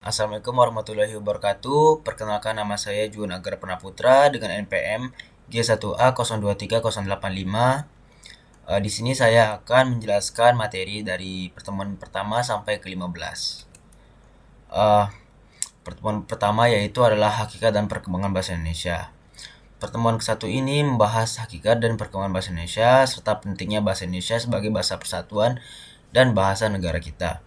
Assalamualaikum warahmatullahi wabarakatuh. Perkenalkan, nama saya Juan Agar Pranaputra dengan NPM G1A023085. Di sini saya akan menjelaskan materi dari pertemuan pertama sampai ke-15. Uh, Pertemuan pertama yaitu adalah hakikat dan perkembangan bahasa Indonesia. Pertemuan ke-1 ini membahas hakikat dan perkembangan bahasa Indonesia serta pentingnya bahasa Indonesia sebagai bahasa persatuan dan bahasa negara kita.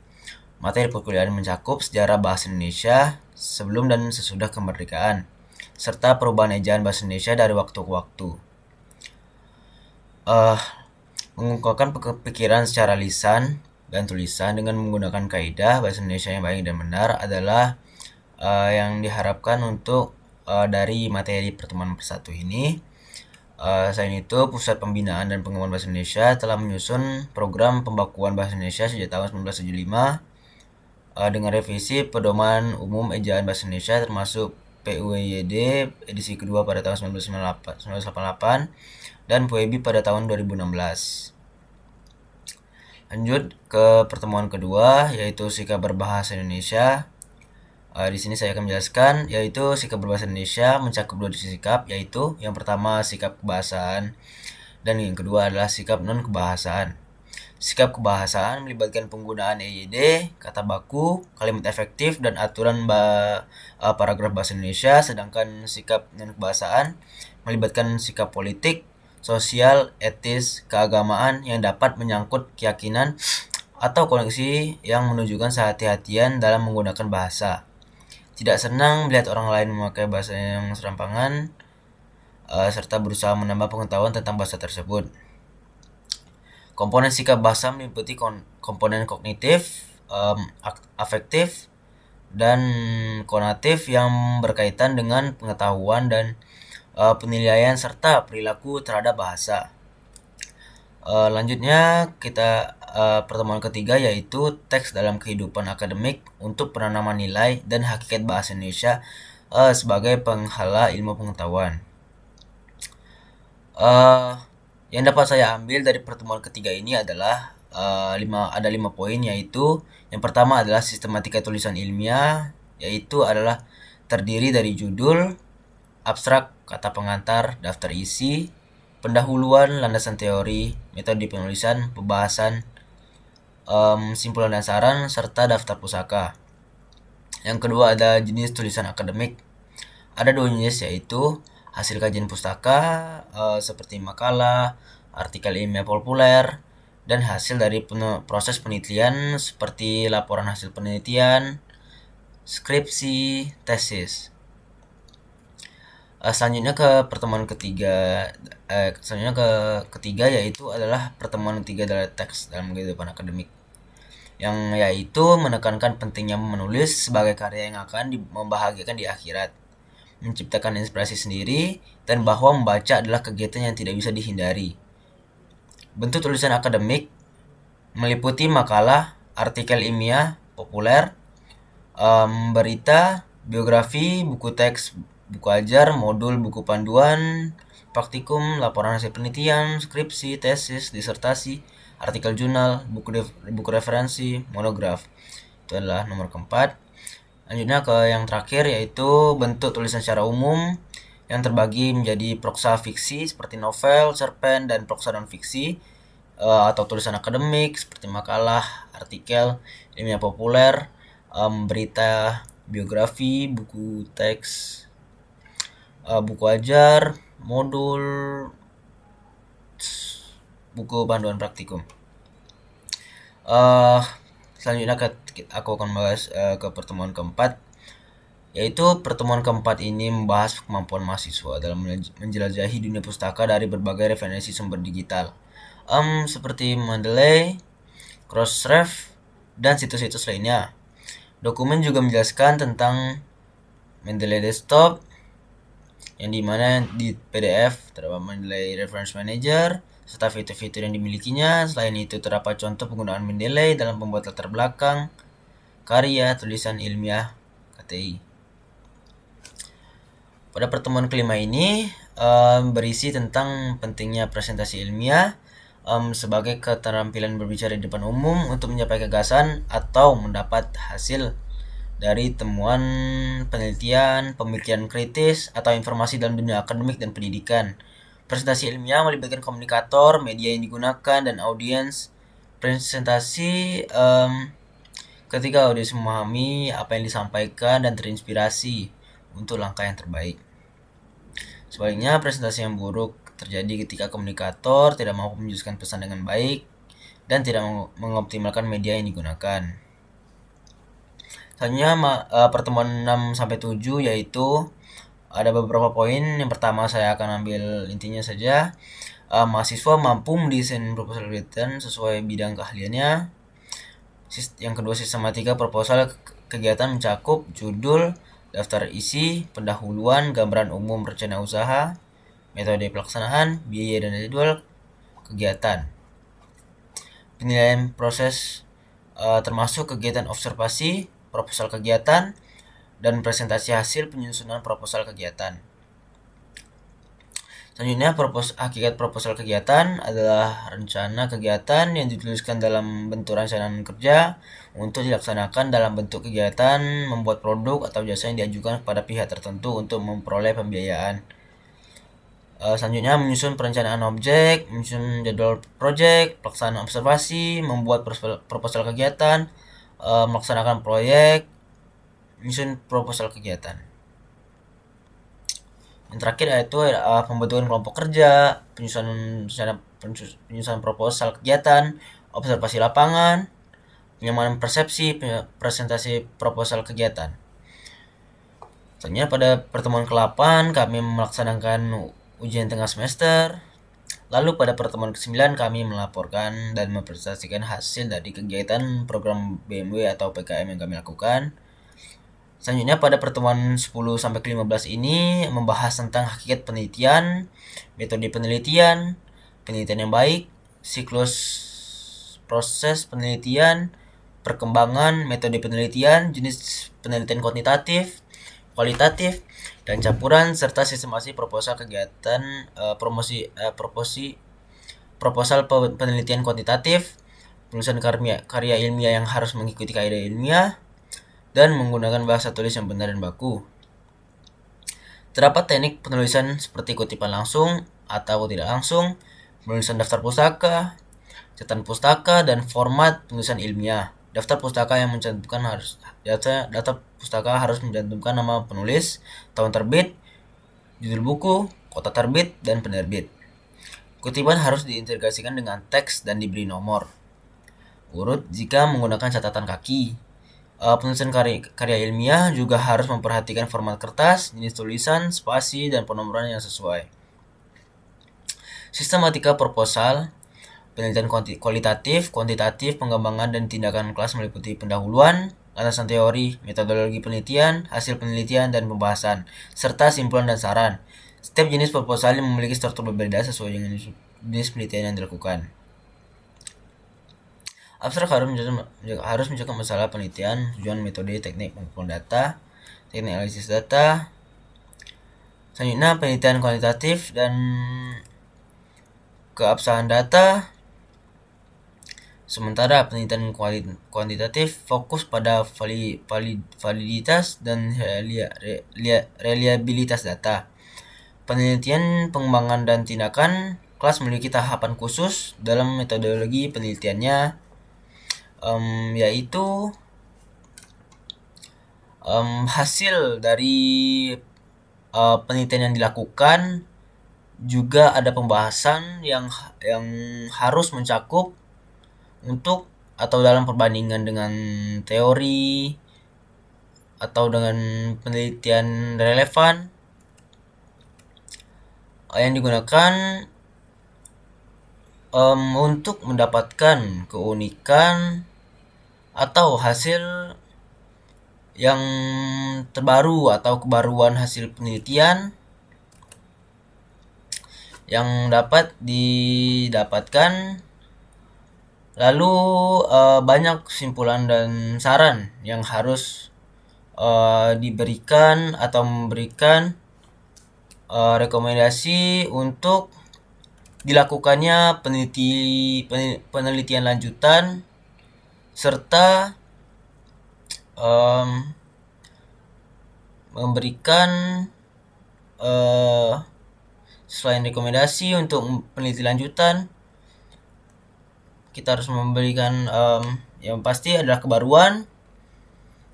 Materi perkuliahan mencakup sejarah bahasa Indonesia sebelum dan sesudah kemerdekaan, serta perubahan ejaan bahasa Indonesia dari waktu ke waktu. Mengungkapkan pikiran secara lisan dan tulisan dengan menggunakan kaidah bahasa Indonesia yang baik dan benar adalah yang diharapkan untuk dari materi pertemuan persatu ini. Selain itu, Pusat Pembinaan dan Pengembangan Bahasa Indonesia telah menyusun program pembakuan bahasa Indonesia sejak tahun 1975 dengan revisi Pedoman Umum Ejaan Bahasa Indonesia termasuk PUED edisi kedua pada tahun 1988 dan PUEB pada tahun 2016. Lanjut ke pertemuan kedua, yaitu sikap berbahasa Indonesia. Di sini saya akan menjelaskan, yaitu sikap berbahasa Indonesia mencakup dua sikap, yaitu yang pertama sikap kebahasaan dan yang kedua adalah sikap non-kebahasaan. Sikap kebahasaan melibatkan penggunaan EYD, kata baku, kalimat efektif, dan aturan paragraf bahasa Indonesia, sedangkan sikap non-kebahasaan melibatkan sikap politik, sosial, etis, keagamaan yang dapat menyangkut keyakinan atau koneksi yang menunjukkan kehati-hatian dalam menggunakan bahasa. Tidak senang melihat orang lain memakai bahasa yang serampangan, serta berusaha menambah pengetahuan tentang bahasa tersebut. Komponen sikap bahasa meliputi komponen kognitif, afektif, dan konatif yang berkaitan dengan pengetahuan dan penilaian serta perilaku terhadap bahasa. Lanjutnya kita pertemuan ketiga yaitu teks dalam kehidupan akademik untuk penanaman nilai dan hakikat bahasa Indonesia sebagai penghala ilmu pengetahuan. Yang dapat saya ambil dari pertemuan ketiga ini adalah ada 5 poin, yaitu yang pertama adalah sistematika tulisan ilmiah, yaitu adalah terdiri dari judul, abstrak, kata pengantar, daftar isi, pendahuluan, landasan teori, metode penulisan, pembahasan, simpulan dan saran, serta daftar pusaka. Yang kedua ada jenis tulisan akademik. Ada 2 jenis, yaitu hasil kajian pustaka seperti makalah, artikel ilmiah populer, dan hasil dari proses penelitian seperti laporan hasil penelitian, skripsi, tesis. Selanjutnya ke pertemuan ketiga yaitu adalah pertemuan ketiga adalah teks dalam kehidupan akademik, yang yaitu menekankan pentingnya menulis sebagai karya yang akan membahagiakan di akhirat, menciptakan inspirasi sendiri, dan bahwa membaca adalah kegiatan yang tidak bisa dihindari. Bentuk tulisan akademik meliputi makalah, artikel ilmiah populer, berita, biografi, buku teks, buku ajar, modul, buku panduan, praktikum, laporan hasil penelitian, skripsi, tesis, disertasi, artikel jurnal, buku referensi, monograf. Itu adalah nomor keempat. Lanjutnya ke yang terakhir, yaitu bentuk tulisan secara umum yang terbagi menjadi proksa fiksi seperti novel, cerpen, dan proksa non-fiksi, atau tulisan akademik seperti makalah, artikel, ilmiah populer, berita, biografi, buku teks, buku ajar, modul, buku panduan praktikum. Selanjutnya aku akan membahas ke pertemuan keempat, yaitu pertemuan keempat ini membahas kemampuan mahasiswa dalam menjelajahi dunia pustaka dari berbagai referensi sumber digital, seperti Mendeley, Crossref, dan situs-situs lainnya. Dokumen juga menjelaskan tentang Mendeley Desktop, yang dimana di PDF terdapat Mendeley Reference Manager serta fitur-fitur yang dimilikinya. Selain itu terdapat contoh penggunaan Mendeley dalam membuat latar belakang karya tulisan ilmiah KTI. Pada pertemuan kelima ini berisi tentang pentingnya presentasi ilmiah sebagai keterampilan berbicara di depan umum untuk mencapai gagasan atau mendapat hasil dari temuan penelitian, pemikiran kritis, atau informasi dalam dunia akademik dan pendidikan. Presentasi ilmiah melibatkan komunikator, media yang digunakan, dan audiens. Presentasi ketika audiens memahami apa yang disampaikan dan terinspirasi untuk langkah yang terbaik. Sebaliknya, presentasi yang buruk terjadi ketika komunikator tidak mampu menjelaskan pesan dengan baik dan tidak mengoptimalkan media yang digunakan. Selanjutnya pertemuan 6-7 yaitu ada beberapa poin. Yang pertama saya akan ambil intinya saja. Mahasiswa mampu mendesain proposal kegiatan sesuai bidang keahliannya. Yang kedua, sistematika proposal kegiatan mencakup judul, daftar isi, pendahuluan, gambaran umum rencana usaha, metode pelaksanaan, biaya dan jadwal kegiatan. Penilaian proses termasuk kegiatan observasi, proposal kegiatan, dan presentasi hasil penyusunan proposal kegiatan. Selanjutnya, hakikat proposal kegiatan adalah rencana kegiatan yang dituliskan dalam bentuk rancangan kerja untuk dilaksanakan dalam bentuk kegiatan membuat produk atau jasa yang diajukan kepada pihak tertentu untuk memperoleh pembiayaan. Selanjutnya, menyusun perencanaan objek, menyusun jadwal proyek, pelaksanaan observasi, membuat proposal kegiatan, melaksanakan proyek, menyusun proposal kegiatan. Yang terakhir yaitu pembentukan kelompok kerja, penyusunan proposal kegiatan, observasi lapangan, penyamanan persepsi, presentasi proposal kegiatan. Selanjutnya pada pertemuan ke-8 kami melaksanakan ujian tengah semester. Lalu pada pertemuan ke-9 kami melaporkan dan mempresentasikan hasil dari kegiatan program BMW atau PKM yang kami lakukan. Selanjutnya pada pertemuan 10-15 ini membahas tentang hakikat penelitian, metode penelitian, penelitian yang baik, siklus proses penelitian, perkembangan metode penelitian, jenis penelitian kuantitatif, kualitatif, dan campuran serta sistemasi proposal kegiatan proposal penelitian kuantitatif, penulisan karya ilmiah yang harus mengikuti kaidah ilmiah, dan menggunakan bahasa tulis yang benar dan baku. Terdapat teknik penulisan seperti kutipan langsung atau tidak langsung, penulisan daftar pustaka, catatan pustaka, dan format penulisan ilmiah. Daftar pustaka harus mencantumkan nama penulis, tahun terbit, judul buku, kota terbit, dan penerbit. Kutipan harus diintegrasikan dengan teks dan diberi nomor urut jika menggunakan catatan kaki. Penulisan karya ilmiah juga harus memperhatikan format kertas, jenis tulisan, spasi, dan penomoran yang sesuai. Sistematika proposal, penelitian kualitatif, kuantitatif, pengembangan, dan tindakan kelas meliputi pendahuluan, landasan teori, metodologi penelitian, hasil penelitian, dan pembahasan, serta simpulan dan saran. Setiap jenis proposal memiliki struktur berbeda sesuai dengan jenis penelitian yang dilakukan. Abstrak harus menunjukkan masalah penelitian, tujuan, metode, teknik pengumpulan data, teknik analisis data. Selanjutnya penelitian kualitatif dan keabsahan data. Sementara penelitian kuantitatif fokus pada validitas dan reliabilitas data. Penelitian, pengembangan, dan tindakan kelas memiliki tahapan khusus dalam metodologi penelitiannya, yaitu hasil dari penelitian yang dilakukan juga ada pembahasan yang harus mencakup untuk atau dalam perbandingan dengan teori atau dengan penelitian relevan yang digunakan untuk mendapatkan keunikan atau hasil yang terbaru atau kebaruan hasil penelitian yang dapat didapatkan. Lalu banyak kesimpulan dan saran yang harus diberikan atau memberikan rekomendasi untuk dilakukannya penelitian lanjutan serta memberikan selain rekomendasi untuk peneliti lanjutan, kita harus memberikan yang pasti adalah kebaruan,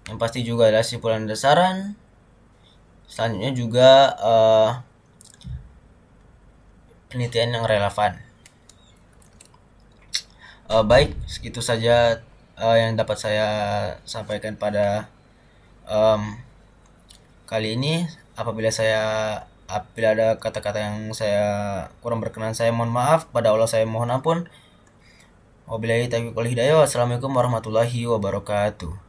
yang pasti juga adalah simpulan dasaran. Selanjutnya juga penelitian yang relevan. Baik, segitu saja yang dapat saya sampaikan pada kali ini. Apabila ada kata-kata yang saya kurang berkenan, saya mohon maaf. Pada Allah saya mohon ampun. Wabillahi taufiq wal hidayah. Wassalamualaikum warahmatullahi wabarakatuh.